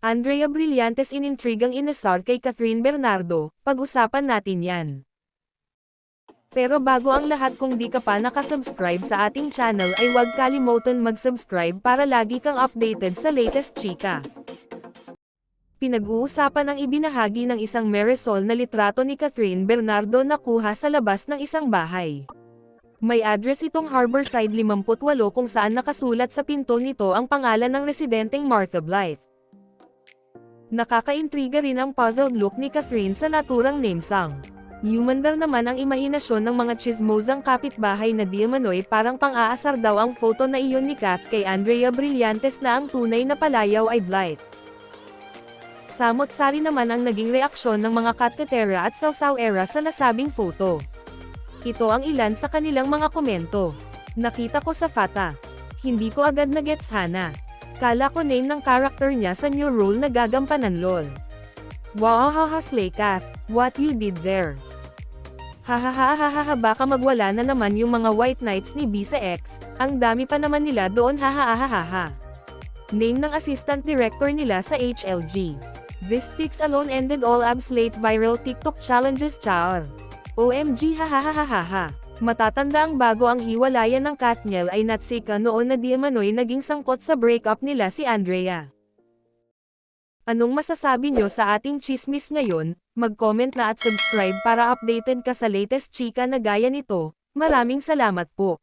Andrea Brillantes inintrigang inasar kay Catherine Bernardo, pag-usapan natin yan. Pero bago ang lahat, kung di ka pa nakasubscribe sa ating channel ay huwag kalimutan mag-subscribe para lagi kang updated sa latest chika. Pinag-uusapan ang ibinahagi ng isang Marisol na litrato ni Catherine Bernardo na kuha sa labas ng isang bahay. May address itong Harborside 58 kung saan nakasulat sa pinto nito ang pangalan ng residenteng Martha Blythe. Nakakaintriga rin ang puzzled look ni Catherine sa naturang namesang. Humandar naman ang imahinasyon ng mga tsismosang kapitbahay na di umano'y parang pang-aasar daw ang photo na iyon ni Kat kay Andrea Brillantes na ang tunay na palayaw ay Blythe. Samot-sari naman ang naging reaksyon ng mga katkatera at sawsaw-era sa nasabing photo. Ito ang ilan sa kanilang mga komento. Nakita ko sa Fata. Hindi ko agad na-gets Hana. Kala ko name ng character niya sa new role na gagampanan lol. Wow haha slay Kath, what you did there. Hahaha baka magwala na naman yung mga white knights ni Bisa X, ang dami pa naman nila doon hahaha. Name ng assistant director nila sa HLG. This pics alone ended all abs late viral TikTok challenges char. OMG hahaha. Matatanda ang bago ang hiwalayan ng Katniel ay natsika noon na di umano'y naging sangkot sa breakup nila si Andrea. Anong masasabi nyo sa ating chismis ngayon? Mag-comment na at subscribe para updated ka sa latest chika na gaya nito. Maraming salamat po.